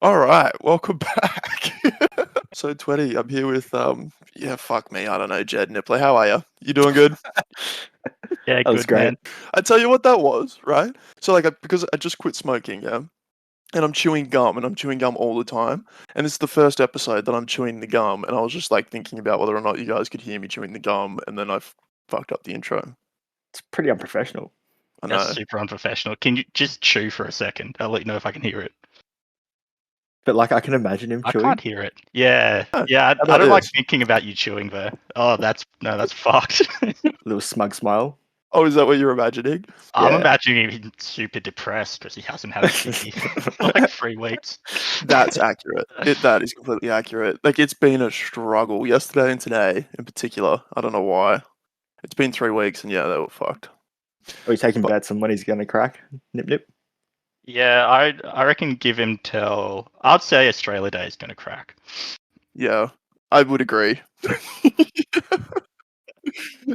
All right, welcome back. So 20, I'm here with fuck me, I don't know, Jed Nippler. How are you? You doing good? Yeah, That was good great. man. I tell you what that was, right? So because I just quit smoking, yeah, and I'm chewing gum, and I'm chewing gum all the time, and it's the first episode that I'm chewing the gum, and I was just like thinking about whether or not you guys could hear me chewing the gum, and then I fucked up the intro. It's pretty unprofessional. I That's know. super unprofessional. Can you just chew for a second? I'll let you know if I can hear it. But like I can imagine him I chewing. can't hear it. Yeah, How I about don't like this? thinking about you chewing though. Oh, that's fucked. Little smug smile. Oh, is that what you're imagining? I'm Yeah. imagining him super depressed because he hasn't had a ciggy for like 3 weeks. That's accurate. That is completely accurate. Like, it's been a struggle yesterday and today in particular. I don't know why. It's been 3 weeks, and yeah, they were fucked. Are you taking But- bets on when he's gonna crack? Nip nip. Yeah, I reckon give him till I'd say Australia Day is gonna crack. Yeah, I would agree.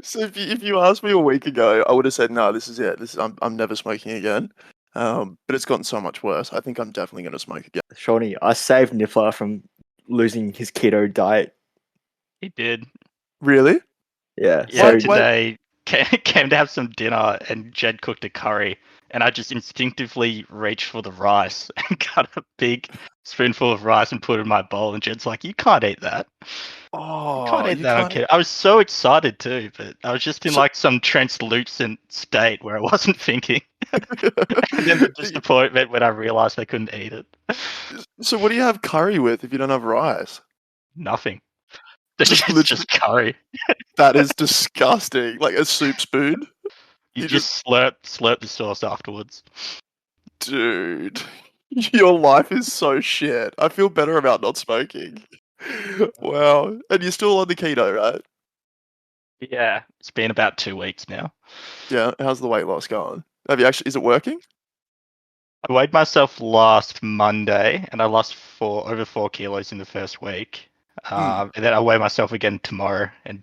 So if you asked me a week ago, I would have said, no, this is it. I'm never smoking again. But it's gotten so much worse. I think I'm definitely going to smoke again. Shawnee, I saved Niffler from losing his keto diet. He did. Really? Yeah. Yeah, So today came to have some dinner and Jed cooked a curry and I just instinctively reached for the rice and got a big spoonful of rice and put it in my bowl and Jed's like, you can't eat that. You can't Oh, eat you that on can't. keto. I was so excited too, but I was just in So- like some translucent state where I wasn't thinking. And then the disappointment when I realized I couldn't eat it. So what do you have curry with if you don't have rice? Nothing. Just It's literally- just curry. That is disgusting. Like a soup spoon? You You just slurp the sauce afterwards. Dude, your life is so shit. I feel better about not smoking. Wow. And you're still on the keto, right? Yeah, it's been about 2 weeks now. Yeah. How's the weight loss going? Have you actually, is it working? I weighed myself last Monday, and I lost over 4 kilos in the first week. And then I'll weigh myself again tomorrow and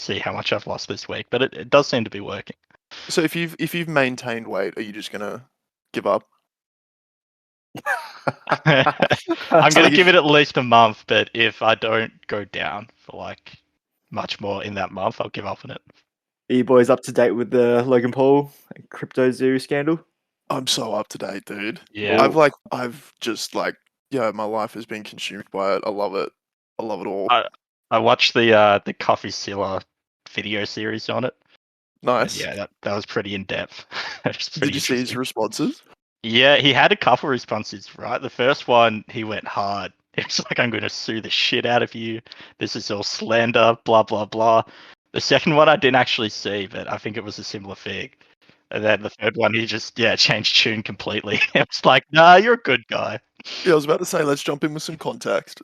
see how much I've lost this week. But it does seem to be working. So if you've maintained weight, are you just gonna give up? I'm gonna give it at least a month, but if I don't go down for like much more in that month, I'll give up on it. are you boys up to date with the Logan Paul crypto zoo scandal? I'm so up to date, dude. Yeah. I've just like, yeah, my life has been consumed by it. I love it. I love it all. I watched the CoffeeZilla video series on it. Nice. Yeah, that was pretty in depth. Did you see his responses? Yeah, he had a couple responses, right? The first one, he went hard. It was like, I'm going to sue the shit out of you. This is all slander, blah, blah, blah. The second one I didn't actually see, but I think it was a similar thing. And then the third one, he just, changed tune completely. It was like, nah, you're a good guy. Yeah, I was about to say, let's jump in with some context.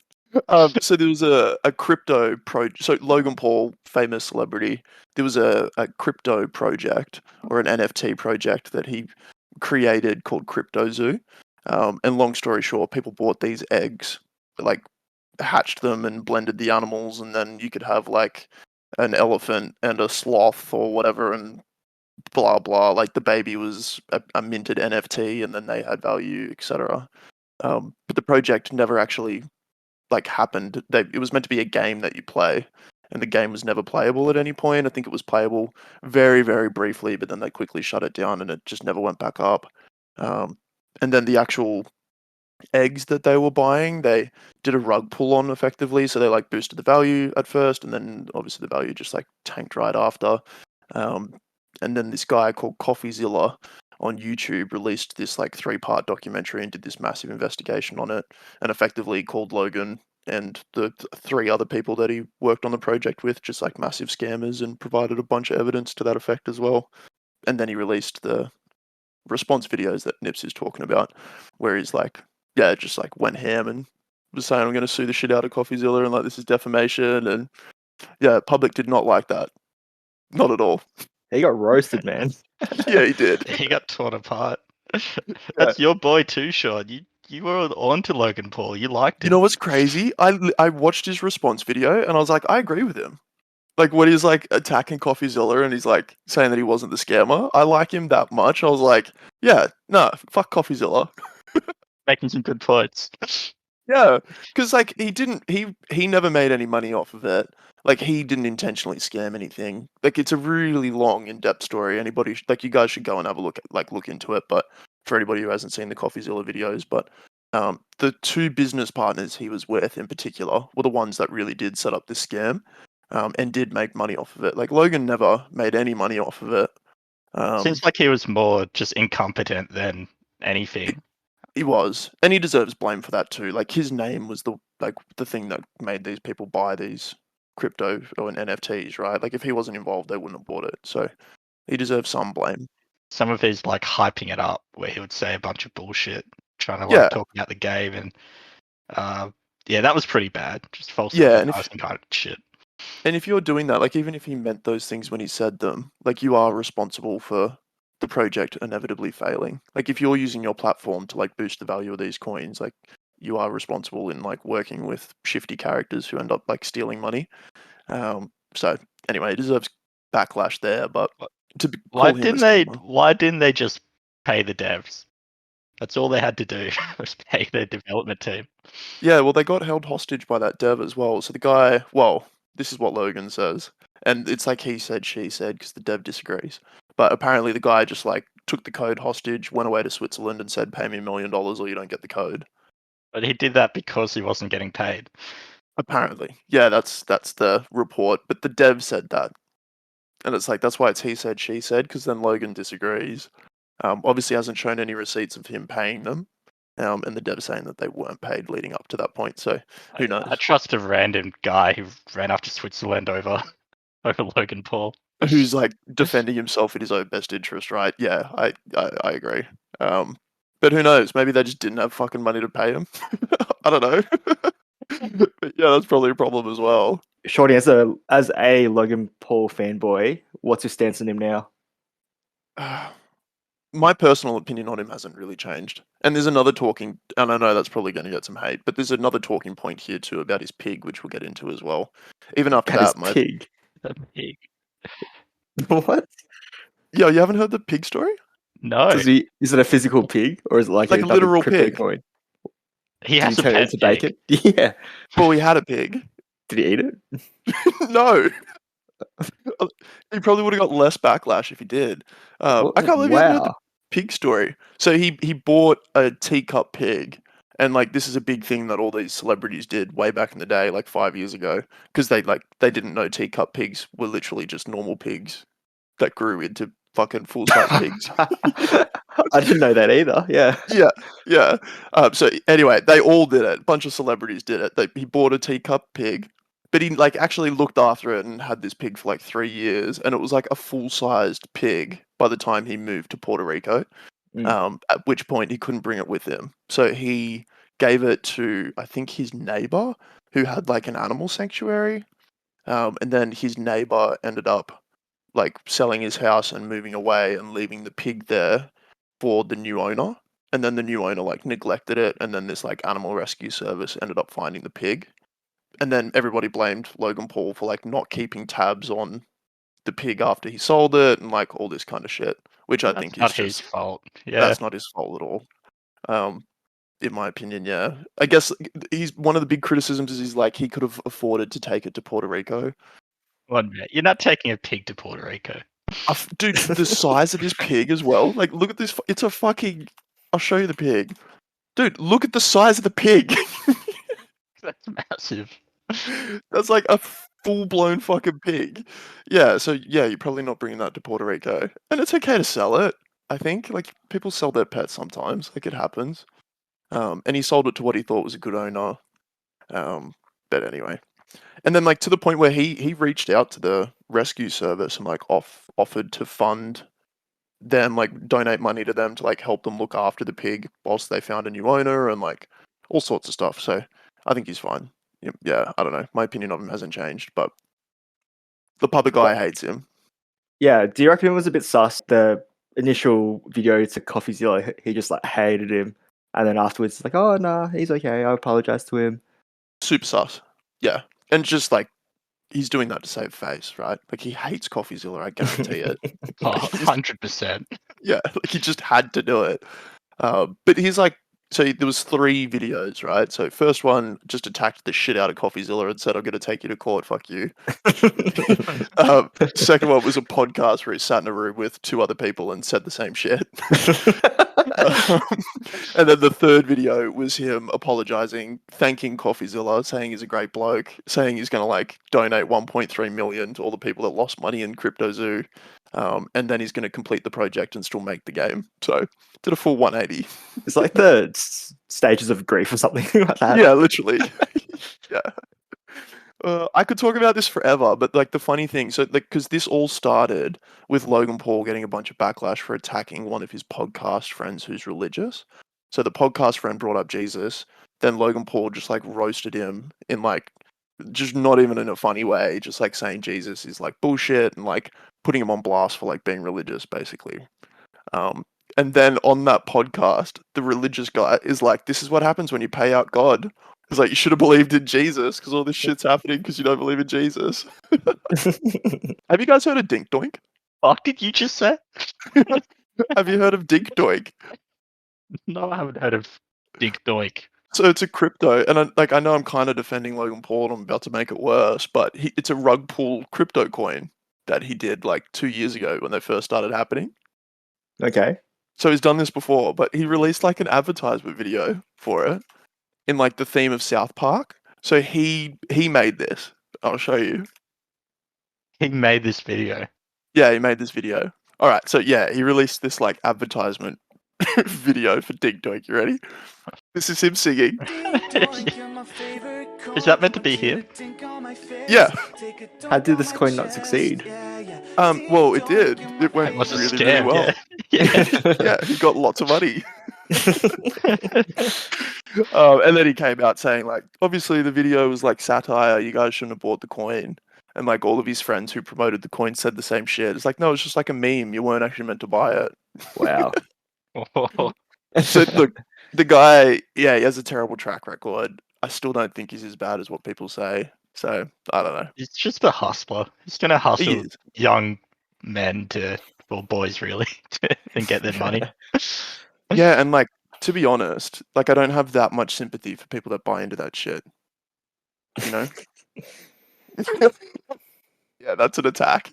So there was a crypto project. So Logan Paul, famous celebrity, there was a crypto project or an NFT project that he created called Crypto Zoo. And long story short, people bought these eggs, like hatched them and blended the animals, and then you could have like an elephant and a sloth or whatever, and blah blah. Like the baby was a minted NFT, and then they had value, etc. But the project never actually like happened. It was meant to be a game that you play, and the game was never playable at any point. I think it was playable very, very briefly, but then they quickly shut it down, and it just never went back up. And then the actual eggs that they were buying, they did a rug pull on effectively, so they like boosted the value at first, and then obviously the value just like tanked right after. And then this guy called CoffeeZilla on YouTube released this like 3-part documentary and did this massive investigation on it, and effectively called Logan and the 3 other people that he worked on the project with just like massive scammers, and provided a bunch of evidence to that effect as well. And then he released the response videos that Nips is talking about, where he's like, yeah, just like went ham and was saying, I'm going to sue the shit out of CoffeeZilla, and like this is defamation. And yeah, public did not like that. Not at all. He got roasted, man. Yeah, he did. He got torn apart. That's your boy too, Sean. You were on to Logan Paul. You liked him. You know what's crazy? I watched his response video and I was like, I agree with him. Like when he's like attacking CoffeeZilla and he's like saying that he wasn't the scammer, I like him that much. I was like, yeah, no, fuck CoffeeZilla. making some good points. Yeah, because like he never made any money off of it. Like he didn't intentionally scam anything. Like it's a really long, in-depth story. Anybody like you guys should go and have a look into it. But for anybody who hasn't seen the CoffeeZilla videos, but the two business partners he was with in particular were the ones that really did set up this scam, and did make money off of it. Like Logan never made any money off of it. Seems like he was more just incompetent than anything. He was, and he deserves blame for that too. Like his name was the thing that made these people buy these crypto or NFTs, right? Like if he wasn't involved, they wouldn't have bought it. So he deserves some blame. Some of his like hyping it up, where he would say a bunch of bullshit, trying to Yeah. like talk about the game, and yeah, that was pretty bad. Just false Yeah, and advertising kind of shit. And if you're doing that, like even if he meant those things when he said them, like you are responsible for the project inevitably failing. Like if you're using your platform to like boost the value of these coins, like you are responsible in like working with shifty characters who end up like stealing money. So anyway, he deserves backlash there, but Why call him a didn't scammer. why didn't they just pay the devs? That's all they had to do was pay their development team. Yeah, well, they got held hostage by that dev as well. So the guy, well, this is what Logan says, and it's like he said, she said, because the dev disagrees. But apparently, the guy just like took the code hostage, went away to Switzerland, and said, "Pay me $1 million, or you don't get the code." But he did that because he wasn't getting paid. Apparently, yeah, that's the report. But the dev said that, and it's like that's why it's he said, she said, because then Logan disagrees. Obviously, hasn't shown any receipts of him paying them. And the dev saying that they weren't paid leading up to that point. So who knows? I trust a random guy who ran after Switzerland over Logan Paul. Who's like defending himself in his own best interest, right? Yeah, I agree. But who knows? Maybe they just didn't have fucking money to pay him. I don't know. But yeah, that's probably a problem as well. Shorty, as a Logan Paul fanboy, what's your stance on him now? My personal opinion on him hasn't really changed. And there's another talking, and I know that's probably going to get some hate, but there's another talking point here too about his pig, which we'll get into as well. Even after that, my pig. The pig. What? Yeah, you haven't heard the pig story? No, Is it a physical pig or is it like Like a literal crypto pig. coin? he Did has he a turn it pet into pig. bacon? Yeah. Well, he had a pig. Did he eat it? No. He probably would have got less backlash if he did. I can't believe you haven't heard the Wow. pig story. So he bought a teacup pig, and like this is a big thing that all these celebrities did way back in the day, like 5 years ago, because they didn't know teacup pigs were literally just normal pigs that grew into fucking full size pigs. I didn't know that either. Yeah. Yeah. So anyway, they all did it. A bunch of celebrities did it. He bought a teacup pig, but he like actually looked after it and had this pig for like 3 years, and it was like a full-sized pig by the time he moved to Puerto Rico. At which point he couldn't bring it with him, so he gave it to I think his neighbor who had like an animal sanctuary, and then his neighbor ended up like selling his house and moving away and leaving the pig there for the new owner. And then the new owner like neglected it, and then this like animal rescue service ended up finding the pig. And then everybody blamed Logan Paul for like not keeping tabs on the pig after he sold it and like all this kind of shit, which I think is Not his just fault. Yeah, that's not his fault at all. In my opinion, yeah. I guess he's one of the big criticisms is he's like he could have afforded to take it to Puerto Rico. 1 minute. You're not taking a pig to Puerto Rico. Dude, the size of this pig as well. Like, look at this. It's a fucking. I'll show you the pig. Dude, look at the size of the pig. That's massive. That's like a full-blown fucking pig. Yeah, so yeah, you're probably not bringing that to Puerto Rico. And it's okay to sell it, I think. Like, people sell their pets sometimes. Like, it happens. And he sold it to what he thought was a good owner. But anyway. And then, like, to the point where he reached out to the rescue service and, like, offered to fund them, like, donate money to them to, like, help them look after the pig whilst they found a new owner and, like, all sorts of stuff. So I think he's fine. Yeah, I don't know. My opinion of him hasn't changed, but the public eye hates him. Yeah. Do you reckon it was a bit sus? The initial video to CoffeeZilla, he just like hated him, and then afterwards, it's like, oh no, he's okay. I apologize to him. Super sus. Yeah. And just, like, he's doing that to save face, right? Like, he hates CoffeeZilla, I guarantee it. Oh, 100%. Yeah, like, he just had to do it. But he's, like, So there was 3 videos, right? So first one just attacked the shit out of CoffeeZilla and said, "I'm gonna take you to court, fuck you." Second one was a podcast where he sat in a room with 2 other people and said the same shit. And then the third video was him apologizing, thanking CoffeeZilla, saying he's a great bloke, saying he's gonna like donate 1.3 million to all the people that lost money in Crypto Zoo, and then he's gonna complete the project and still make the game. So did a full 180. It's like the stages of grief or something like that. Yeah, literally. Yeah. I could talk about this forever, but like the funny thing, so like because this all started with Logan Paul getting a bunch of backlash for attacking one of his podcast friends who's religious. So the podcast friend brought up Jesus, then Logan Paul just like roasted him in like just not even in a funny way, just like saying Jesus is like bullshit and like putting him on blast for like being religious, basically. And then on that podcast, the religious guy is like, "This is what happens when you pay out God." It's like, you should have believed in Jesus because all this shit's happening because you don't believe in Jesus. Have you guys heard of Dink Doink? Fuck did you just say? Have you heard of Dink Doink? No, I haven't heard of Dig Doink. So it's a crypto, and I know I'm kind of defending Logan Paul and I'm about to make it worse, but it's a rug pull crypto coin that he did like 2 years ago when they first started happening. Okay. So he's done this before, but he released like an advertisement video for it in like the theme of South Park. So he made this. I'll show you. He made this video. Yeah, he made this video. All right, so yeah, he released this like advertisement video for Dig Doink. You ready? This is him singing. Is that meant to be him? Yeah. How did this coin not succeed? Well, it did. It went It was a really, scam. really well. Yeah. Yeah, he got lots of money. And then he came out saying, like, obviously the video was like satire. You guys shouldn't have bought the coin. And like all of his friends who promoted the coin said the same shit. It's like, no, it's just like a meme. You weren't actually meant to buy it. Wow. So look, the guy, yeah, he has a terrible track record. I still don't think he's as bad as what people say. So I don't know. He's just a hustler. He's gonna He hustle is. young men or boys really and get their money. Yeah, and like to be honest, like I don't have that much sympathy for people that buy into that shit. You know? Yeah, that's an attack.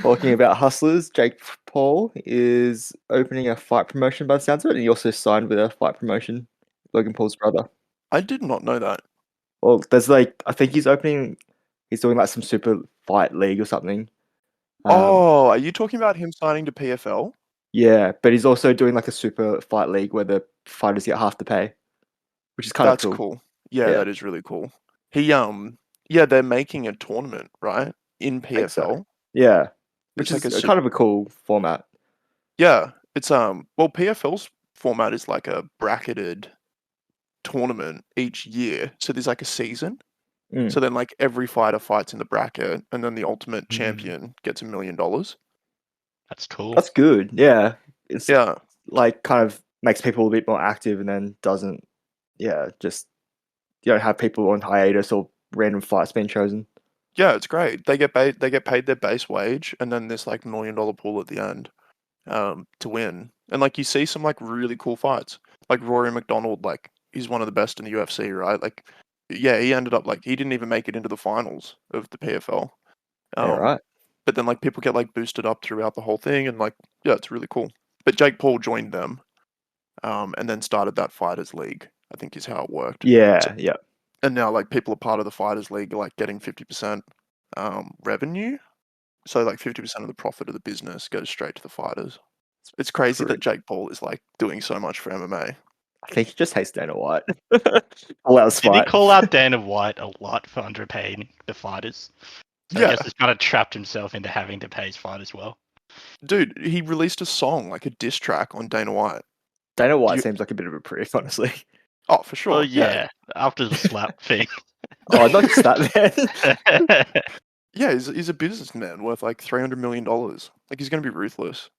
Talking about hustlers, Jake Paul is opening a fight promotion by the sounds of it, and he also signed with a fight promotion, Logan Paul's brother. I did not know that. Well, there's like, I think he's doing like some super fight league or something. Oh, are you talking about him signing to PFL? Yeah, but he's also doing like a super fight league where the fighters get half the pay, which is kind of That's cool. cool. Yeah, Yeah. that is really cool. He yeah, they're making a tournament, right? In think so. PFL. Yeah, which It's is like a kind of a cool format. Yeah, it's well, PFL's format is like a bracketed tournament each year. So there's like a season. Mm. So then like every fighter fights in the bracket and then the ultimate Mm. champion gets $1 million. That's cool. That's good. Yeah, it's Yeah. like kind of makes people a bit more active, and then doesn't. Yeah, just you don't have people on hiatus or random fights being chosen. Yeah, it's great. They get paid their base wage and then this like $1 million pool at the end to win. And like you see some like really cool fights. Like Rory McDonald, like he's one of the best in the UFC, right? Like yeah, he ended up like he didn't even make it into the finals of the PFL. Yeah, right. But then like people get like boosted up throughout the whole thing and like yeah, it's really cool. But Jake Paul joined them and then started that fighters league, I think is how it worked. Yeah, yeah. And now like people are part of the fighters league like getting 50% revenue. So like 50% of the profit of the business goes straight to the fighters. It's crazy that Jake Paul is like doing so much for MMA. I think he just hates Dana White. All out Did he fight. call out Dana White a lot for underpaying the fighters? So I Yeah, guess he's kind of trapped himself into having to pay his fight as well. dude, he released a song like a diss track on Dana White. Dana White You- seems like a bit of a prick, honestly. Oh, for sure. Well, yeah, after the slap thing. Oh, not just that, man. Yeah, he's a businessman worth like $300 million. Like he's gonna be ruthless.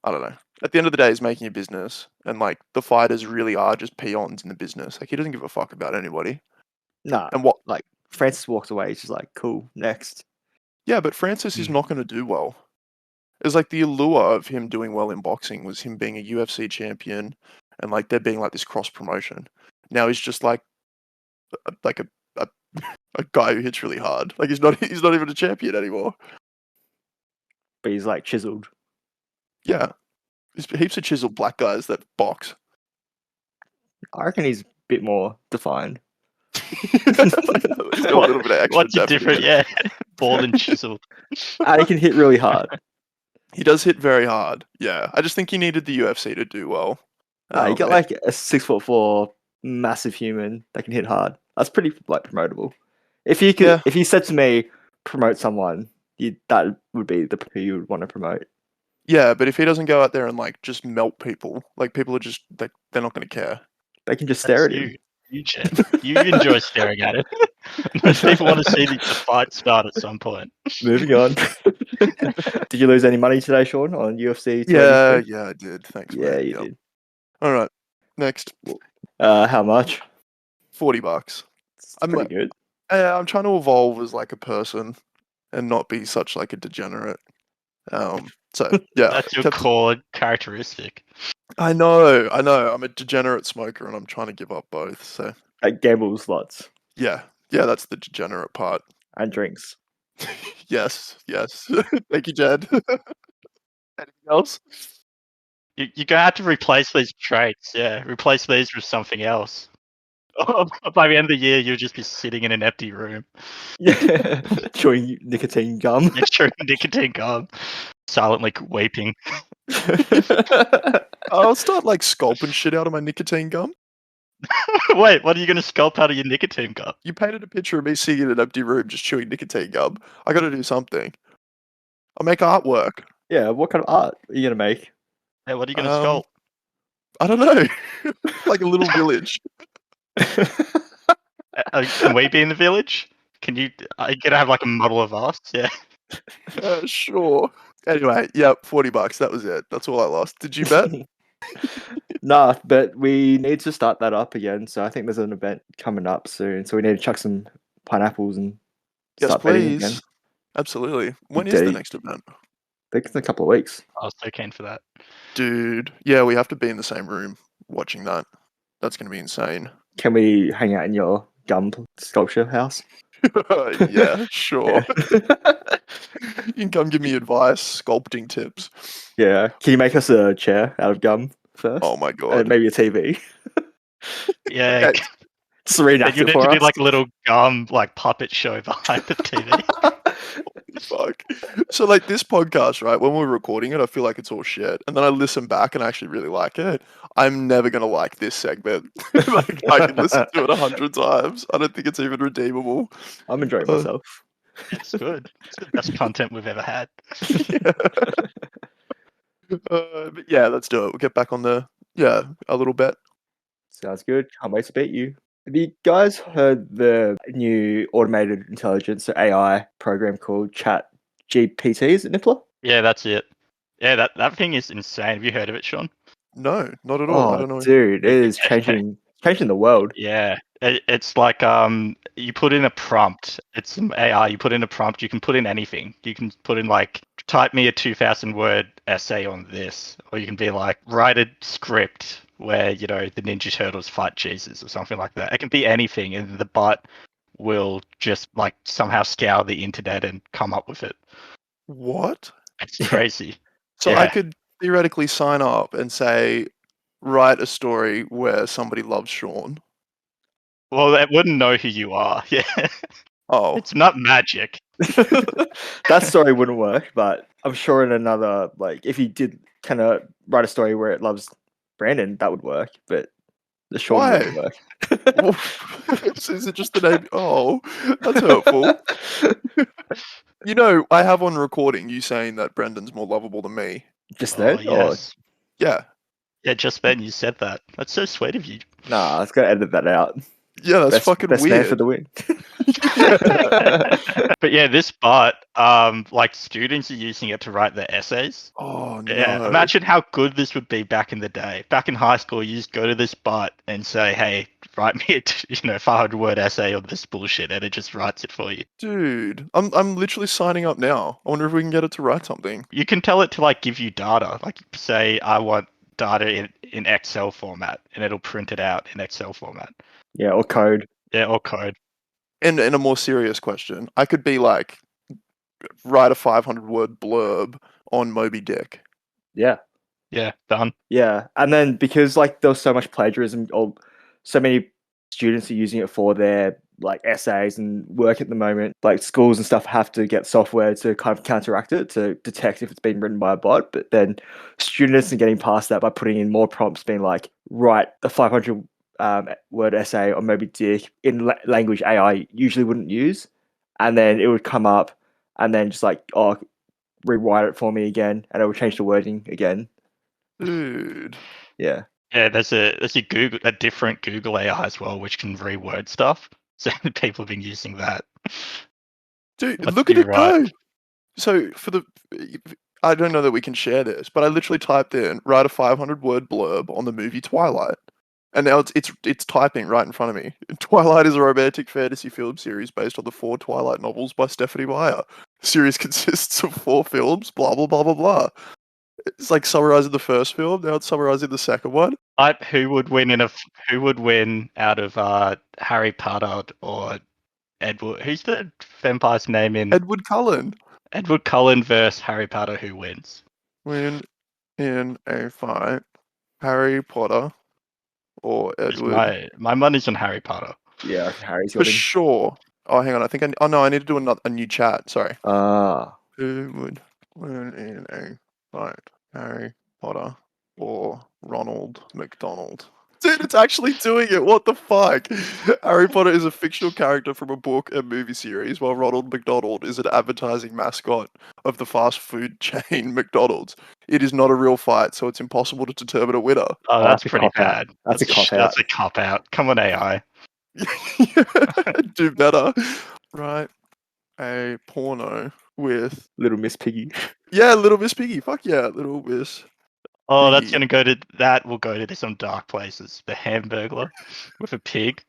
I don't know. At the end of the day, he's making a business, and like the fighters really are just peons in the business. Like he doesn't give a fuck about anybody. Nah, And what? like Francis walks away. He's just like, cool, next. Yeah, but Francis is not going to do well. It was like the allure of him doing well in boxing was him being a UFC champion, and like there being like this cross promotion. Now he's just like a a guy who hits really hard. Like he's not even a champion anymore. But he's like chiseled. Yeah, there's heaps of chiseled black guys that box. I reckon he's a bit more defined. He's got a little bit of extra What's the depth in difference? him. Yeah, bald and chiseled. And he can hit really hard. He does hit very hard. Yeah, I just think he needed the UFC to do well. You got And- like a 6'4" massive human that can hit hard. That's pretty like promotable. If you could, Yeah. if you said to me, promote someone, that would be the who you would want to promote. yeah, but if he doesn't go out there and like just melt people, like people are just like they're not going to care. They can just stare That's at you. him. You, Jen. You enjoy staring at it. Most people want to see the fight start at some point. Moving on. Did you lose any money today, Sean, on UFC? Yeah, 283? yeah, I did. Thanks, Yeah, mate. you Yep. did. All right, next, How much? $40. It's I'm pretty good. I'm trying to evolve as like a person and not be such like a degenerate. So yeah, That's your kept- core characteristic. I know. I'm a degenerate smoker, and I'm trying to give up both. So Like gambles lots yeah, that's the degenerate part. and drinks. Yes. Thank you, Jed. Anything else? You're gonna have to replace these traits. Yeah, replace these with something else. By the end of the year, you'll just be sitting in an empty room, Yeah, chewing nicotine gum. chewing nicotine gum, silently weeping. I'll start like sculpting shit out of my nicotine gum. Wait, what are you gonna sculpt out of your nicotine gum? You painted a picture of me sitting in an empty room just chewing nicotine gum. I got to do something. I'll make artwork. Yeah, what kind of art are you gonna make? Hey, what are you gonna Um, sculpt? I don't know. Like a little village. Can we be in the village? Can you? Are you gonna have like a model of us? Yeah. Sure. Anyway, yep, $40. That was it. That's all I lost. Did you bet? Nah, but we need to start that up again. So I think there's an event coming up soon. So we need to chuck some pineapples and Yes, start betting again. please. Absolutely. When is the Indeed. next event? I think it's in a couple of weeks. I was so keen for that. Dude. Yeah, we have to be in the same room watching that. That's going to be insane. Can we hang out in your gum sculpture house? Yeah, sure. You can come give me advice, sculpting tips. Yeah. Can you make us a chair out of gum first? Oh my And god. maybe a TV. Yeah. Okay. Just reenact You it need for to do us. like a little gum like puppet show behind the TV. Fuck. So like this podcast, right? When we're recording it, I feel like it's all shit, and then I listen back and I actually really like it. I'm never gonna like this segment. Like I can listen to it 100 times. I don't think it's even redeemable. I'm enjoying Uh, myself. It's good. It's the best content we've ever had. But yeah, let's do it. We'll get back on the a little bet. Sounds good. Can't wait to beat you. Have you guys heard the new automated intelligence, so AI program called Chat GPT? Is it Nippler? Yeah, that's it. Yeah, that thing is insane. Have you heard of it, Sean? No, not at all. I Oh, don't know. dude, it is changing the world. Yeah, it's like you put in a prompt. It's some AI. You put in a prompt. You can put in anything. You can put in like type me a 2,000-word essay on this, or you can be like write a script where the Ninja Turtles fight Jesus or something like that. It can be anything, and the bot will just like somehow scour the internet and come up with it. What? It's crazy. So I Yeah. could theoretically sign up and say, write a story where somebody loves Sean. Well, it wouldn't know who you are. Yeah, Oh, it's not magic. That story wouldn't work, but I'm sure in another, like, if you did kind of write a story where it loves Brandon, that would work, but the Sean Why? wouldn't work. Is it just the name? Oh, that's hurtful. I have on recording you saying that Brendan's more lovable than me. Just Oh, then? yes. Yeah. Yeah, just then you said that. That's so sweet of you. Nah, I was going to edit that out. Yeah, that's Best fucking man weird. for the win. But yeah, this bot, like students are using it to write their essays. Oh Yeah, no. imagine how good this would be back in the day. Back in high school, you just go to this bot and say, "Hey, write me a 500-word essay on this bullshit," and it just writes it for you. Dude, I'm literally signing up now. I wonder if we can get it to write something. You can tell it to like give you data, like say, "I want data in Excel format," and it'll print it out in Excel format. Yeah, or code. Yeah, or code. And a more serious question, I could be like, write a 500-word blurb on Moby Dick. Yeah. Yeah, done. Yeah, and then because like there was so much plagiarism, or so many students are using it for their like essays and work at the moment, like schools and stuff have to get software to kind of counteract it to detect if it's been written by a bot. But then students are getting past that by putting in more prompts, being like, write a 500 word essay on Moby Dick in language AI usually wouldn't use, and then it would come up, and then just like, oh, rewrite it for me again, and it would change the wording again. Dude. Yeah. Yeah, there's a different Google AI as well, which can reword stuff. So people have been using that. Dude, Let's look at be it right. go. So I don't know that we can share this, but I literally typed in, write a 500-word blurb on the movie Twilight. And now it's typing right in front of me. Twilight is a romantic fantasy film series based on the 4 Twilight novels by Stephanie Meyer. The series consists of 4 films, blah blah blah blah blah. It's like summarizing the first film, now it's summarizing the second one. Who would win out of Harry Potter or Edward? Who's the vampire's name in Edward Cullen. Edward Cullen versus Harry Potter? Who wins? Win in a fight, Harry Potter or 'Cause Edward. my money's on Harry Potter. Yeah, Harry's For got him. sure. Oh, hang on. I think oh no, I need to do a new chat. Sorry. Ah. Who would win in a fight, Harry Potter or Ronald McDonald? Dude, it's actually doing it. What the fuck? Harry Potter is a fictional character from a book and movie series, while Ronald McDonald is an advertising mascot of the fast food chain McDonald's. It is not a real fight, so it's impossible to determine a winner. Oh, that's that's a pretty cop-out. bad. That's a cop-out. That's a cop out. Come on, AI. Do better. Right. A porno with Little Miss Piggy. yeah, Little Miss Piggy. Fuck yeah, Little Miss. Oh, that's Piggy. gonna go to that. Will go to some dark places. The Hamburglar with a pig.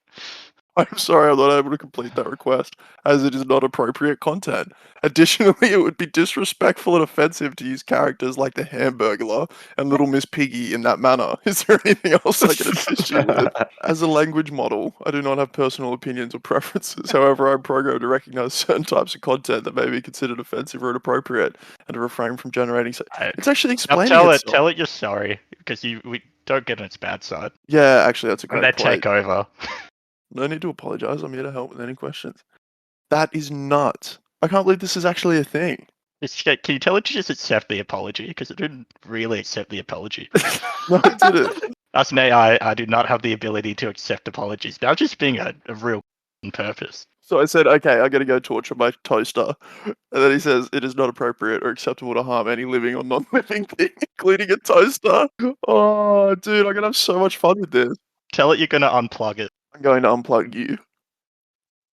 I'm sorry I'm not able to complete that request, as it is not appropriate content. Additionally, it would be disrespectful and offensive to use characters like the Hamburglar and Little Miss Piggy in that manner. Is there anything else I can assist you with? As a language model, I do not have personal opinions or preferences. However, I'm programmed to recognize certain types of content that may be considered offensive or inappropriate, and to refrain from generating. It's actually Now explaining tell itself. it you're sorry because we don't get on its bad side. Yeah, actually, that's a And great they point. take over. No need to apologize. I'm here to help with any questions. That is nuts. I can't believe this is actually a thing. Can you tell it to just accept the apology? Because it didn't really accept the apology. No, it didn't. As an AI, I do not have the ability to accept apologies. Now just being a real purpose. So I said, okay, I gotta go torture my toaster. And then he says, it is not appropriate or acceptable to harm any living or non-living thing, including a toaster. Oh, dude, I'm gonna have so much fun with this. Tell it you're gonna unplug it. I'm going to unplug you.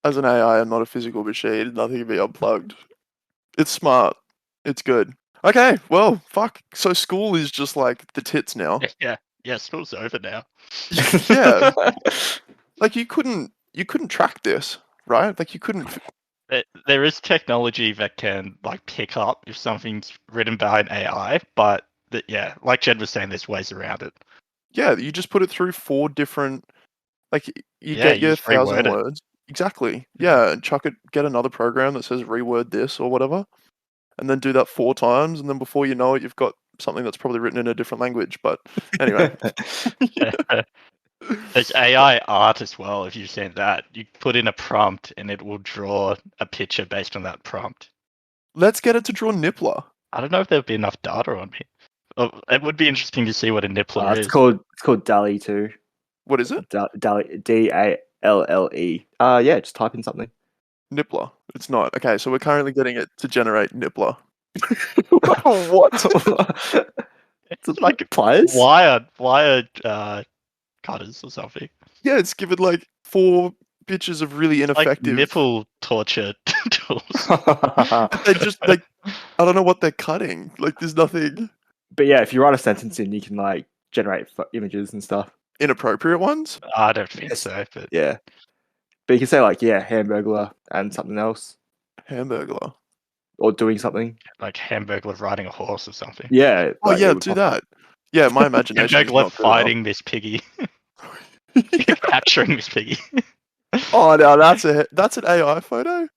As an AI, I'm not a physical machine. Nothing can be unplugged. It's smart. It's good. Okay, well, fuck. So school is just like the tits now. Yeah, school's over now. Yeah. Like you couldn't track this, right? Like you couldn't. There is technology that can like pick up if something's written by an AI, but yeah, like Jed was saying, there's ways around it. Yeah, you just put it through 4 different. Like you Yeah, get you your just reword 1,000 it. words. Exactly. Yeah, and chuck it. Get another program that says reword this or whatever, and then do that 4 times, and then before you know it, you've got something that's probably written in a different language. But anyway. There's AI art as well. If you've seen that, you put in a prompt and it will draw a picture based on that prompt. Let's get it to draw Nippler. I don't know if there'll be enough data on me. It would be interesting to see what a nippler It's is. called DALL-E 2. What is it? DALL-E, DALLE. Yeah, just type in something. Nippler. It's not. Okay, so we're currently getting it to generate Nippler. What? It's like pliers? wired cutters or something. Yeah, it's given like 4 pictures of really Like ineffective. nipple torture tools. They just like I don't know what they're cutting. Like there's nothing But yeah, if you write a sentence in, you can like generate images and stuff. inappropriate ones. I don't think Yes. so, but Yeah. But you can say like, yeah, hamburglar and something else. Hamburglar. Or doing something. like Hamburglar riding a horse or something. Yeah. Oh like, it yeah, would do pop up. that. Yeah, my imagination is Hamburglar not good enough. fighting this piggy. Capturing this piggy. Oh no, that's an AI photo.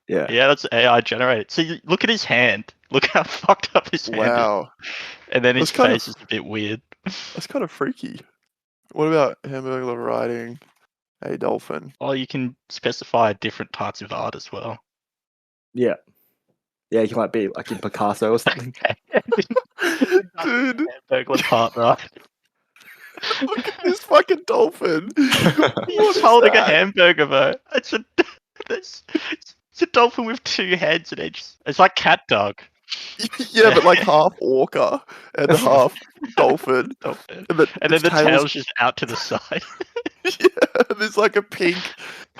Yeah. Yeah, that's AI generated. See, look at his hand. Look how fucked up his hand is. Wow, And then his That's kind of- face is a bit weird. that's kind of freaky. What about Hamburglar riding a dolphin? Well, you can specify different types of art as well. Yeah. Yeah, you can like be like in Picasso or something. Dude, Hamburglar part right. look at this fucking dolphin. What He's is holding a that? hamburger though. It's a dolphin with two heads and it's like cat dog. Yeah, but like half orca and half dolphin. Dolphin. And, And then the tail's just out to the side. Yeah, there's like a pink.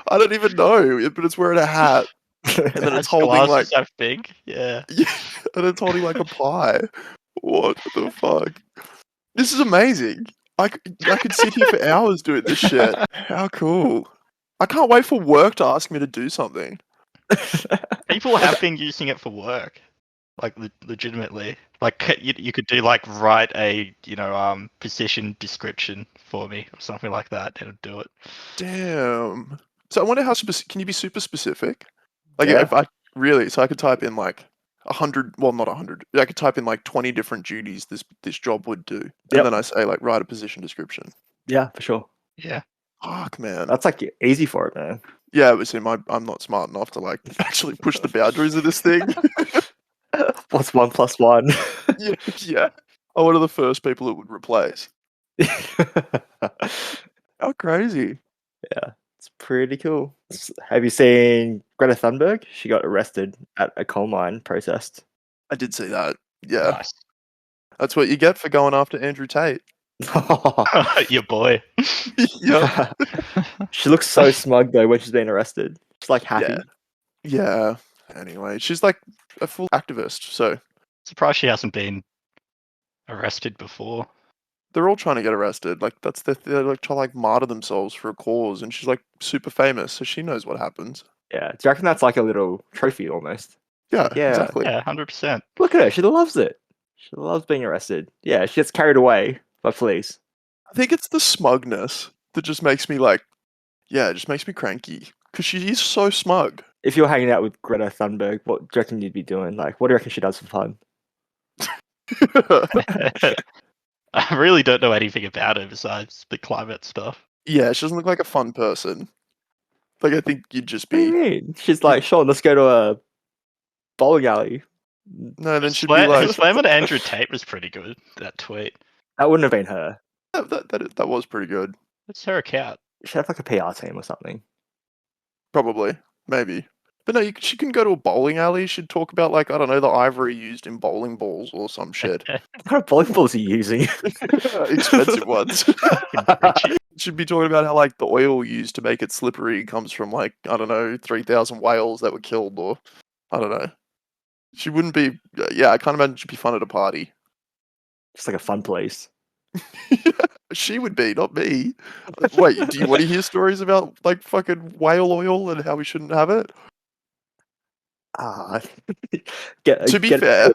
I don't even know, but it's wearing a hat, and then it's Its holding like glasses are pink. Yeah. yeah, and it's holding like a pie. What the fuck? This is amazing. I could sit here for hours doing this shit. How cool! I can't wait for work to ask me to do something. People have been using it for work, like legitimately. Like you could do like write a position description for me or something like that, and it'll do it. Damn. So I wonder how can you be super specific? Like Yeah. if I really, so I could type in like 100, well not 100. I could type in like 20 different duties this job would do, and Yep. then I say like write a position description. Yeah, for sure. Yeah. Fuck man. That's like easy for it, man. Yeah, but see, I'm not smart enough to like actually push the boundaries of this thing. What's 1 + 1? Yeah. I'm one of the first people it would replace. How crazy. It's pretty cool. Have you seen Greta Thunberg? She got arrested at a coal mine protest. I did see that. Yeah. Nice. That's what you get for going after Andrew Tate. Your boy. Yeah. She looks so smug though when she's being arrested. She's like happy. Yeah. Anyway, she's like a full activist, so Surprised she hasn't been arrested before. they're all trying to get arrested. Like they're like trying to like martyr themselves for a cause, and she's like super famous, so she knows what happens. Yeah. Do you reckon that's like a little trophy almost? Yeah, Yeah. exactly. Yeah, 100%. Look at her. She loves it. She loves being arrested. Yeah, she gets carried away by police. I think it's the smugness that just makes me like, yeah, it just makes me cranky because she is so smug. If you're hanging out with Greta Thunberg, what do you reckon you'd be doing? Like, what do you reckon she does for fun? I really don't know anything about her besides the climate stuff. Yeah, she doesn't look like a fun person. Like I think you'd just What do you be mean? She's like, Sean, let's go to a bowling alley. no. Then she'd be Her like slam at Andrew Tate was pretty good. That tweet. That wouldn't have been her. that was pretty good. It's her account. She'd have like a PR team or something. Probably, maybe. But no, she can go to a bowling alley. She'd talk about like I don't know the ivory used in bowling balls or some shit. What kind of bowling balls are you using? Expensive ones. Should be talking about how like the oil used to make it slippery comes from like I don't know 3,000 whales that were killed or I don't know. She wouldn't be. Yeah, I can't imagine she'd be fun at a party. Just like a fun place. She would be, not me. Wait, do you want to hear stories about like fucking whale oil and how we shouldn't have it? Ah, To be fair,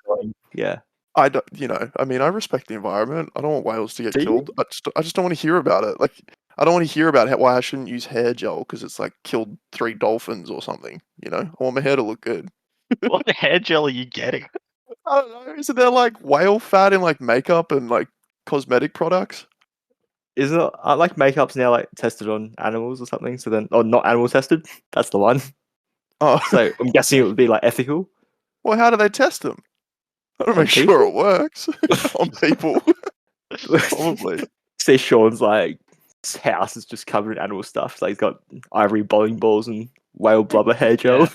yeah. I don't. You know, I mean, I respect the environment. I don't want whales to get Do you? killed. I just don't want to hear about it. Like, I don't want to hear about why I shouldn't use hair gel because it's like killed 3 dolphins or something. You know, I want my hair to look good. What hair gel are you getting? I don't know. Isn't there like whale fat in like makeup and like cosmetic products? Isn't it, aren't like makeups now like tested on animals or something? So then, or not animal tested? That's the one. Oh, So I'm guessing it would be like ethical. well, how do they test them? I don't On make sure people? it works on people. Probably. See, Sean's like his house is just covered in animal stuff. So he's got ivory bowling balls and whale blubber hair gel.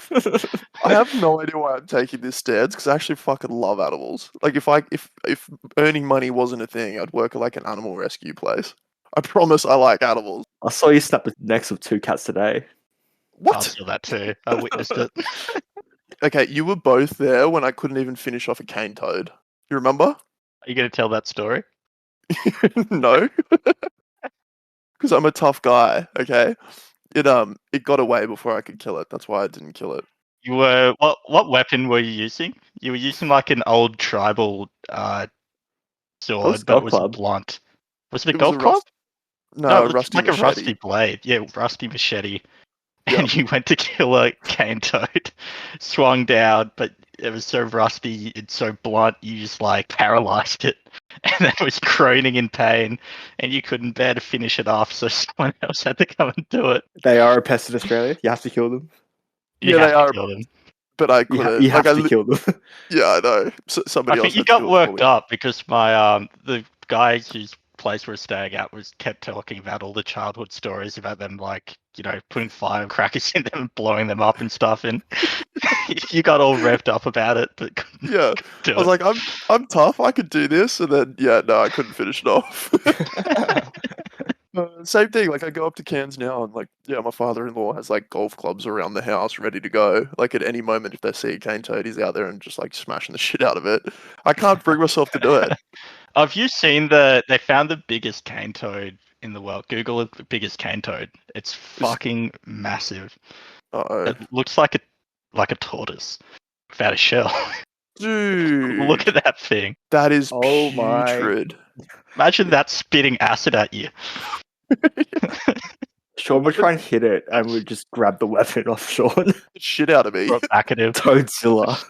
I have no idea why I'm taking this stance because I actually fucking love animals. Like if earning money wasn't a thing, I'd work at like an animal rescue place. I promise I like animals. I saw you snap the necks of 2 cats today. What? feel that too. I witnessed it. Okay, you were both there when I couldn't even finish off a cane toad. You remember? Are you going to tell that story? No, because I'm a tough guy. Okay, it got away before I could kill it. That's why I didn't kill it. You were what weapon were you using? You were using like an old tribal sword, but it golf was club. blunt. Was it a It was golf a club? No, No, a it was rusty like a machete. rusty blade. Yeah, rusty machete. Yeah. And you went to kill a cane toad, swung down, but it was so rusty, it's so blunt, you just like paralyzed it. And then it was groaning in pain, and you couldn't bear to finish it off, so someone else had to come and do it. They are a pest in Australia. You have to kill them. You Yeah, have they to are. kill them. But I couldn't. You have like, to kill them. Yeah, I know. I Somebody think else you had to got do it for worked me. up because my the guy whose place we're staying at was kept talking about all the childhood stories about them, like, you know, putting firecrackers in them and blowing them up and stuff, and you got all revved up about it, but couldn't Yeah, do I was it. like, I'm tough. I could do this, and then no, I couldn't finish it off. Same thing. Like I go up to Cairns now, and like my father-in-law has like golf clubs around the house ready to go. Like at any moment, if they see a cane toad, he's out there and just like smashing the shit out of it. I can't bring myself to do it. Have you seen they found the biggest cane toad in the world? Google it, the biggest cane toad. It's fucking massive. Uh-oh. It looks like a tortoise without a shell. Dude, Look at that thing. that is Oh my. putrid. Imagine that spitting acid at you. Sean would try and hit it and would just grab the weapon off Sean. Shit out of me. Throw it back at him. Toadzilla.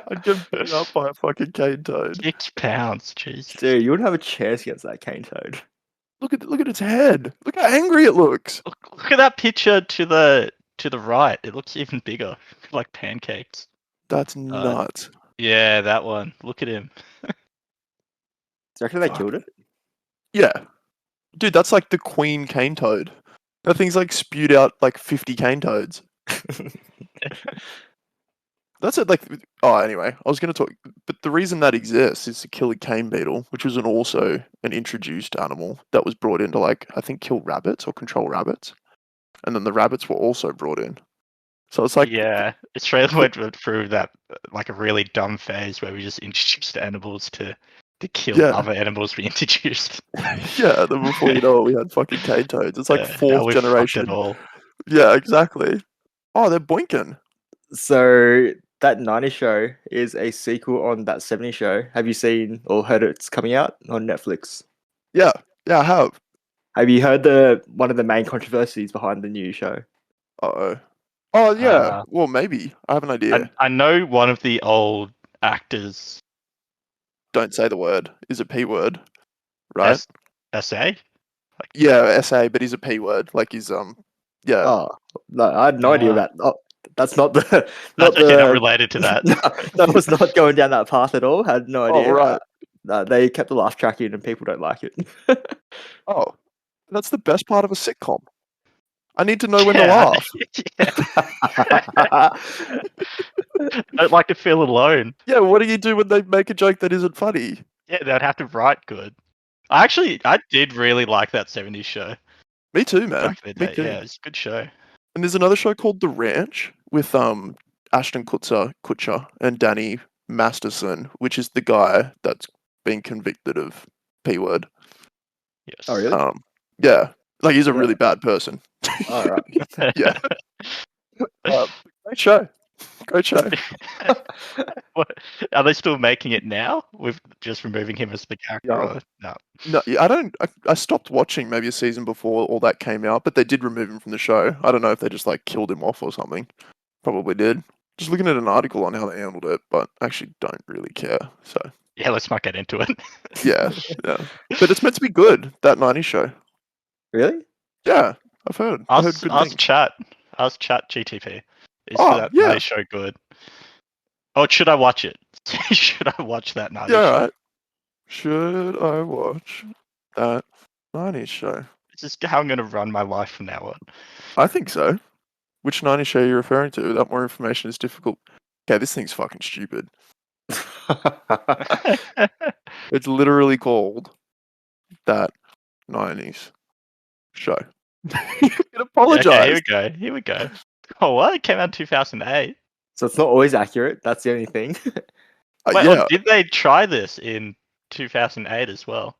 I'd get beat up by a fucking cane toad. 6 pounds, Jesus. Dude, you wouldn't have a chance against that cane toad. Look at its head. Look how angry it looks. Look at that picture to the right. It looks even bigger, like pancakes. That's nuts. Yeah, that one. Look at him. Do you reckon they Fuck. killed it? Yeah, dude, that's like the queen cane toad. That thing's like spewed out like 50 cane toads. That's it. Like, anyway, I was going to talk, but the reason that exists is to kill a cane beetle, which was also an introduced animal that was brought in to, like, I think kill rabbits or control rabbits, and then the rabbits were also brought in. So it's like, Yeah, Australia went through that like a really dumb phase where we just introduced animals to kill Yeah. other animals we introduced. yeah. Then before you know it, we had fucking cane toads. It's like Yeah, now fourth we've fucked generation. it all. Yeah, exactly. Oh, they're boinking. So that 90 show is a sequel on that 70 show. Have you seen or heard it's coming out on Netflix? Yeah, I have. Have you heard one of the main controversies behind the new show? Uh-oh. Oh, yeah. Well, maybe. I have an idea. I know one of the old actors. Don't say the word. Is a P word, right? SA? Yeah, SA, but he's a P word. Like he's yeah. Oh, no, I had no idea about. Oh, that's not the. That's okay, not related to that. That was not going down that path at all. Had no idea. Oh, right. No, they kept the laugh track in, and people don't like it. Oh, that's the best part of a sitcom. I need to know when to laugh. I don't like to feel alone. Yeah, what do you do when they make a joke that isn't funny? Yeah, they'd have to write good. I did really like that 70s show. Me too, man. Back in the Me day. too. Yeah, it's a good show. And there's another show called The Ranch with Ashton Kutcher and Danny Masterson, which is the guy that's been convicted of P word. Yes. Oh, really? Yeah, like he's a really bad person. All right. Yeah. Great show. Great show. What, are they still making it now with just removing him as the character? Yeah. Or, no. No, I stopped watching maybe a season before all that came out, but they did remove him from the show. I don't know if they just like killed him off or something. Probably did. Just looking at an article on how they handled it, but I actually don't really care. So Yeah, let's not get into it. yeah. But it's meant to be good, that 90s show. Really? Yeah, I've heard. I heard good things. Ask Chat GTP. Is Oh, that yeah. 90s show good? Or should I watch it? Should I watch that 90s Yeah, show? right. Should I watch that 90s show? This is how I'm going to run my life from now on. I think so. Which 90s show are you referring to? Without more information is difficult. Okay, this thing's fucking stupid. It's literally called That 90s Show. You can apologize. Okay, here we go. Oh, what? It came out in 2008. So it's not always accurate. That's the only thing. Wait, Yeah, or did they try this in 2008 as well?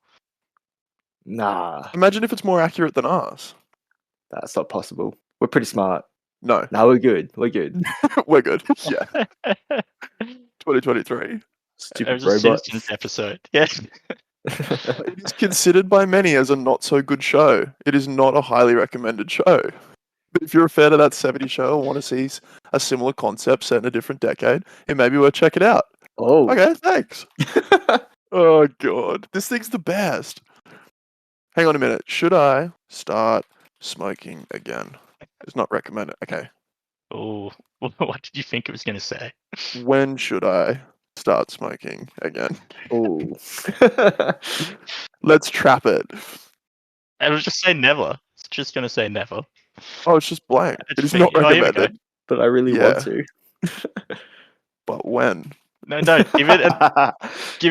Nah, imagine if it's more accurate than us. that's not possible. We're pretty smart. No, No, we're good. We're good. we're good. Yeah, It 2023. Stupid was a robot. Simpsons episode. Yes. It is considered by many as a not so good show. It is not a highly recommended show. But if you're a fan of that 70s show and want to see a similar concept set in a different decade, it may be worth checking out. Oh. Okay, thanks. Oh god, this thing's the best. Hang on a minute. Should I start smoking again? It's not recommended. Okay. Oh, what did you think it was going to say? When should I start smoking again? Oh. Let's trap it. I was just say never. It's just going to say never. Oh, it's just blank. It's It is me. not Oh, here we go. recommended. But I really Yeah. want to. But when? No, give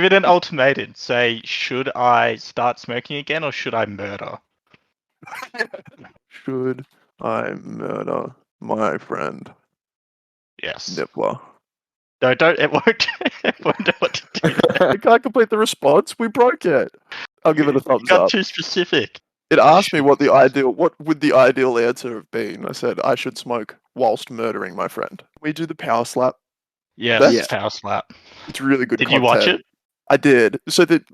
it an ultimatum. Say, should I start smoking again or should I murder? Should I murder my friend Yes. Nippler? No, don't. It won't. It won't know what to do. I can't complete the response. We broke it. I'll give it a thumbs Got up. too specific. It asked me what would the ideal answer have been. I said I should smoke whilst murdering my friend. We do the power slap. Yes, Yeah. power slap. It's really good. Did you watch content. it? I did. So the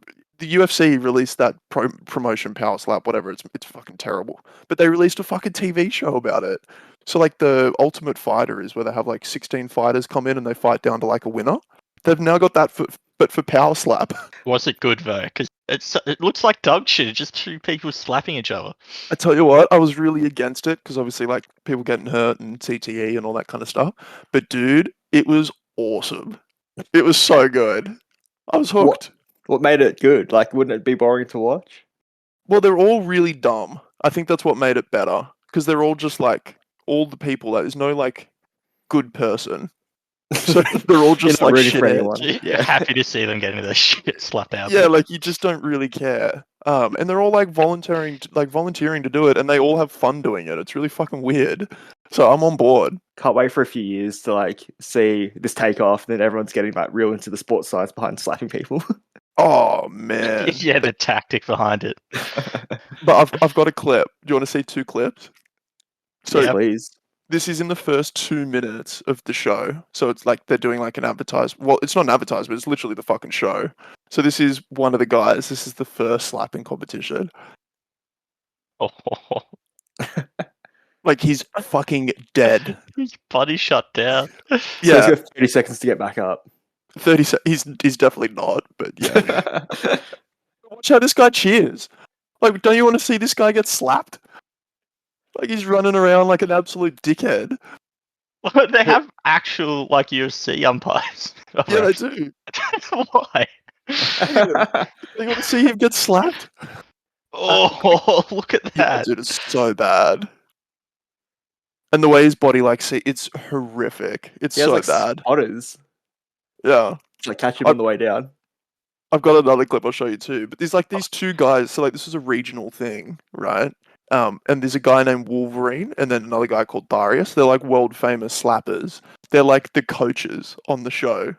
UFC released that promotion power slap, whatever. It's fucking terrible. But they released a fucking TV show about it. So like the Ultimate Fighter is where they have like 16 fighters come in and they fight down to like a winner. They've now got that but for power slap. Was it good though? Because it looks like dog shit. It's just two people slapping each other. I tell you what, I was really against it because obviously like people getting hurt and CTE and all that kind of stuff. But dude, it was awesome. It was so good. I was hooked. What made it good? Like, wouldn't it be boring to watch? Well, they're all really dumb. I think that's what made it better because they're all just like all the people. There's no like good person, so they're all just You're not like rooting for shitheads. anyone. You're Yeah. happy to see them getting their shit slapped out. Yeah, like you just don't really care. And they're all like volunteering to do it, and they all have fun doing it. It's really fucking weird. So I'm on board. Can't wait for a few years to like see this take off, and then everyone's getting like real into the sports science behind slapping people. Oh man. Yeah, the tactic behind it. But I've got a clip. Do you want to see two clips? So Yes, please. this is in the first 2 minutes of the show. So it's like they're doing like an advertisement. Well, it's not an advertisement. It's literally the fucking show. So this is one of the guys. This is the first slapping competition. Oh, Like he's fucking dead. his body shut down. So Yeah, he's got 30 seconds to get back up. 30. He's definitely not. But yeah, watch how this guy cheers. Like, don't you want to see this guy get slapped? Like he's running around like an absolute dickhead. They have actual like UFC umpires. Yeah, they do. Why? You want to see him get slapped? Oh, look at Yeah, that. dude, it's so bad. And the way his body, like, see, it's horrific. It's He has so like bad. spotters. Yeah. To like catch him on the way down. I've got another clip I'll show you too. But there's like these two guys. So like this is a regional thing, right? And there's a guy named Wolverine and then another guy called Darius. They're like world famous slappers. They're like the coaches on the show.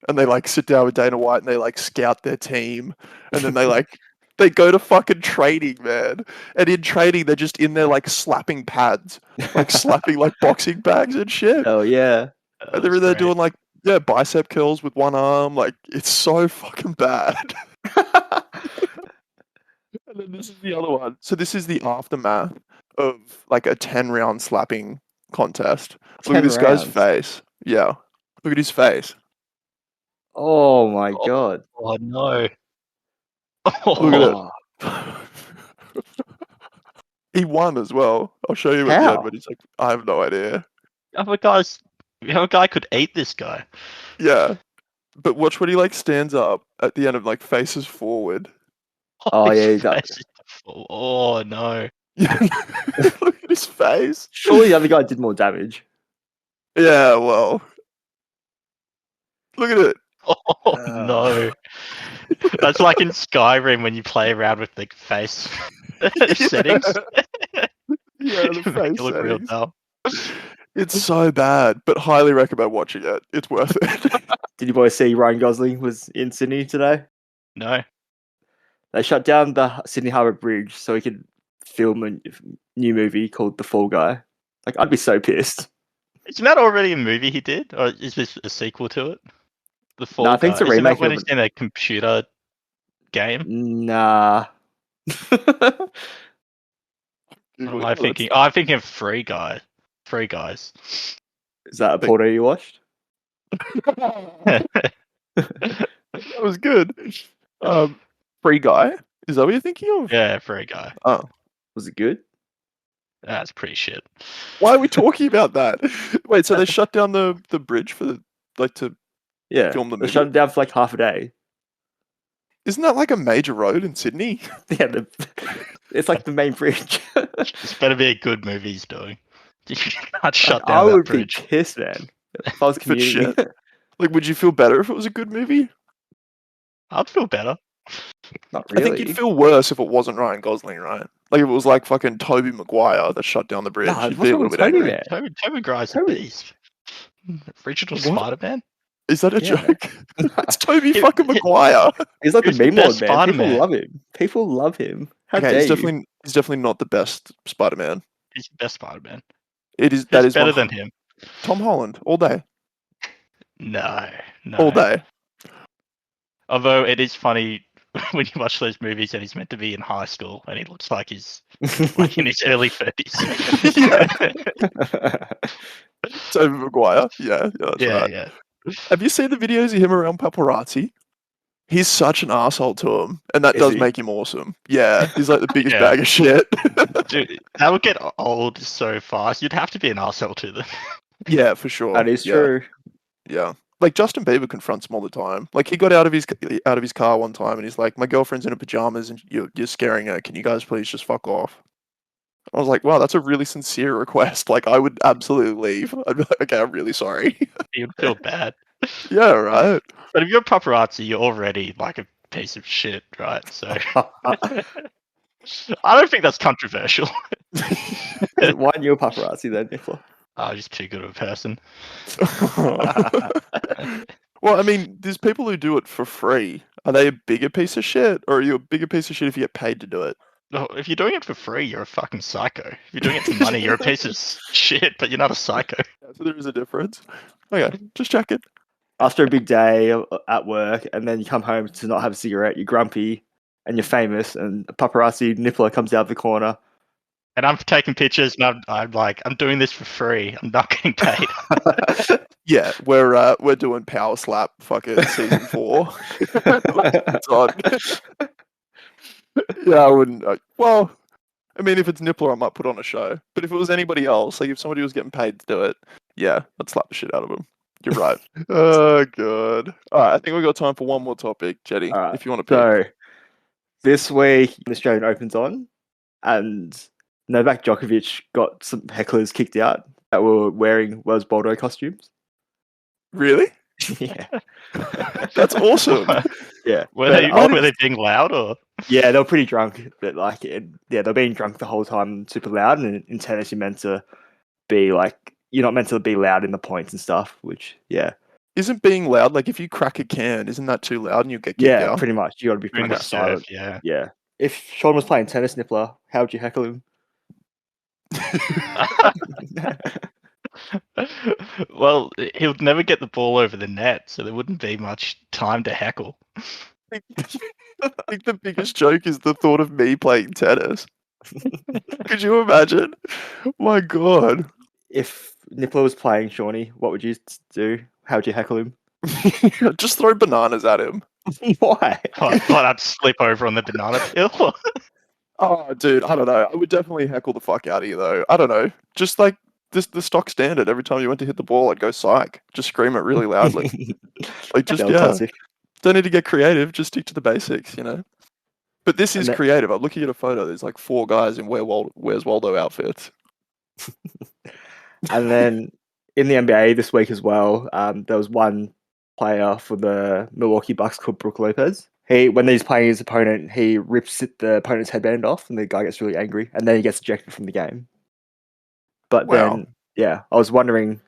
And they like sit down with Dana White and they like scout their team. And then they like they go to fucking training, man. And in training they're just in there like slapping pads. Like slapping like boxing bags and shit. Oh yeah. And they're in there doing like bicep curls with one arm. Like it's so fucking bad. And then this is the other one. So this is the aftermath of like a 10-round slapping contest. Look at 10 this guy's rounds. face. Yeah. Look at his face. Oh my god. Oh no. Look at Oh. it. He won as well. I'll show you at the How? end when he's like, I have no idea. Other guy could eat this guy. Yeah. But watch when he like stands up at the end of like faces forward. Oh, His yeah, he does. face is full. Oh no. Look at his face. Surely the other guy did more damage. Yeah, well. Look at it. Oh no. That's like in Skyrim when you play around with the face settings. Yeah, the Make face it look real settings. dumb. It's so bad, but highly recommend watching it. It's worth it. Did you boys see Ryan Gosling was in Sydney today? No. They shut down the Sydney Harbour Bridge so he could film a new movie called The Fall Guy. Like, I'd be so pissed. Isn't that already a movie he did? Or is this a sequel to it? The Fall I think it's Guy. a Isn't that remake when of he's it. in a computer game? Nah. What am I thinking? Oh, I'm thinking of Free Guy. Free Guys. Is that a porno you watched? That was good. Free Guy? Is that what you're thinking of? Yeah, Free Guy. Oh. Was it good? That's pretty shit. Why are we talking about that? Wait, so they shut down the bridge for to Yeah. film the They movie? shut it down for like half a day. Isn't that like a major road in Sydney? Yeah, it's like the main bridge. This better be a good movie he's doing. You can't shut I down that would bridge. be pissed, man. If I was If it's commuting. shit. Like, would you feel better if it was a good movie? I'd feel better. Not I really. think you'd feel worse if it wasn't Ryan Gosling, right? Like if it was like fucking Toby Maguire that shut down the bridge. Nah, You'd what's be a wrong little with bit Toby, angry. man? Toby Maguire's a Toby- beast. Original What? Spider-Man. Is that a Yeah. joke? It's Toby It- fucking it- Maguire. He's like the Who's the meme best lord, man. People Spider-Man? love him. People love him. How Okay, dare he's you? definitely not the best Spider-Man. He's the best Spider-Man. That Who's is better one- than him? Tom Holland all day, No. all day. Although it is funny when you watch those movies and he's meant to be in high school and he looks like he's like in his early 30s. Yeah. Toby Maguire. Yeah, that's yeah, right. yeah. Have you seen the videos of him around paparazzi? He's such an asshole to him, and that Is does he? make him awesome. Yeah, he's like the biggest Yeah. bag of shit. Dude, that would get old so fast. You'd have to be an arsehole to them. Yeah, for sure. That is Yeah, true. Yeah, like Justin Bieber confronts him all the time. Like he got out of his car one time, and he's like, "My girlfriend's in her pajamas, and you're scaring her. Can you guys please just fuck off?" I was like, "Wow, that's a really sincere request. Like, I would absolutely leave. I'd be like, okay, I'm really sorry." You'd feel bad. Yeah, right. But if you're paparazzi, you're already like a piece of shit, right? So I don't think that's controversial. Why aren't you a paparazzi then, Nicola? I'm just too good of a person. Well, I mean, there's people who do it for free. Are they a bigger piece of shit, or are you a bigger piece of shit if you get paid to do it? No, if you're doing it for free, you're a fucking psycho. If you're doing it for money, you're a piece of shit, but you're not a psycho. Yeah, so there is a difference. Okay, just check it. After a big day at work, and then you come home to not have a cigarette, you're grumpy, and you're famous, and a paparazzi nippler comes out of the corner. And I'm taking pictures, and I'm like, I'm doing this for free. I'm not getting paid. Yeah, we're doing Power Slap fucking season 4. It's on. Yeah, I wouldn't. Well, I mean, if it's Nippler, I might put on a show. But if it was anybody else, like if somebody was getting paid to do it, yeah, I'd slap the shit out of them. You're right. Oh, God. All right, I think we've got time for one more topic, Jetty, All right, if you want to pick. So, this week, the Australian Open's on, and Novak Djokovic got some hecklers kicked out that were wearing Wells Baldo costumes. Really? Yeah. That's awesome. Yeah. Were But they being loud or? Yeah, they were pretty drunk, but like, they're being drunk the whole time, super loud. And in tennis, you're meant to be like, you're not meant to be loud in the points and stuff. Which, yeah, Isn't being loud, like if you crack a can, isn't that too loud and you get kicked yeah, out? pretty much. You got to be pretty During the much silent. serve, yeah. Yeah. If Sean was playing tennis, Nippler, how would you heckle him? Well, he'll never get the ball over the net, so there wouldn't be much time to heckle. I think the biggest joke is the thought of me playing tennis. Could you imagine? My God. If Nippler was playing Shawnee, what would you do? How would you heckle him? Just throw bananas at him. Why? I thought I'd slip over on the banana peel. Oh, dude, I don't know. I would definitely heckle the fuck out of you, though. I don't know. Just like this, the stock standard. Every time you went to hit the ball, I'd go psych. Just scream it really loudly. Like, just, Yeah, yeah. classic. Don't need to get creative. Just stick to the basics, you know? But this And is that- creative. I'm looking at a photo. There's like 4 guys in Where's Waldo outfits. And then in the NBA this week as well, there was one player for the Milwaukee Bucks called Brook Lopez. When he's playing his opponent, he rips the opponent's headband off, and the guy gets really angry, and then he gets ejected from the game. But Wow. then Yeah, I was wondering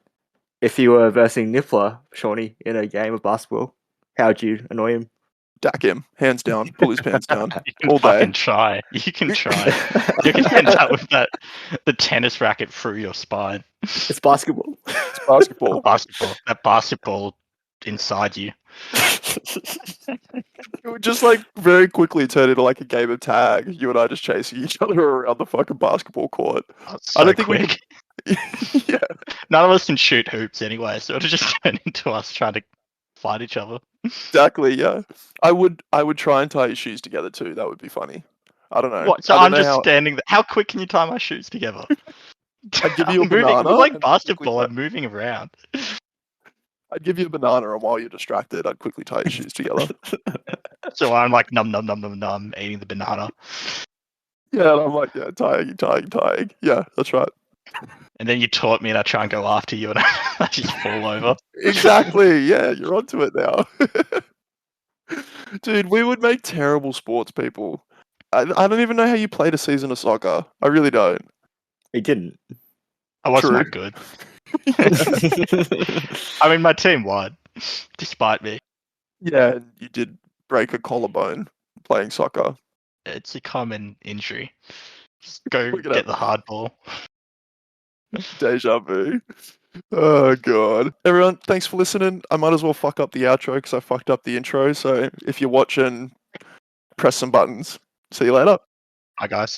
if you were versing Niffler, Shawnee, in a game of basketball, how'd you annoy him? Dack him, hands down, pull his pants down, You can all fucking day. try. You can try. You can end up with the tennis racket through your spine. It's basketball. It's basketball. That basketball inside you. It would just like very quickly turn into like a game of tag. You and I just chasing each other around the fucking basketball court. Oh, I so don't think quick. we could. Yeah, None of us can shoot hoops anyway, so it'll just turn into us trying to fight each other. exactly. Yeah, I would try and tie your shoes together too. That would be funny. I don't know. What? So I don't I'm know just how. standing there. How quick can you tie my shoes together? I'd give you a I'm moving. banana We're like and quickly basketball. tie- I'm moving around. I'd give you a banana, and while you're distracted, I'd quickly tie your shoes together. So I'm like num num num num num eating the banana, Yeah, and I'm like, yeah, tying. Yeah, that's right. and then you taught me, and I try and go after you, and I just fall over. Exactly. Yeah, you're onto it now. Dude, we would make terrible sports people. I don't even know how you played a season of soccer. I really don't. He didn't. I wasn't True. that good. I mean, my team won, despite me. Yeah, you did break a collarbone playing soccer. It's a common injury. Just go Look it get up. the hard ball. Deja vu. Oh god. Everyone, thanks for listening. I might as well fuck up the outro because I fucked up the intro. So if you're watching, press some buttons. See you later. Hi guys.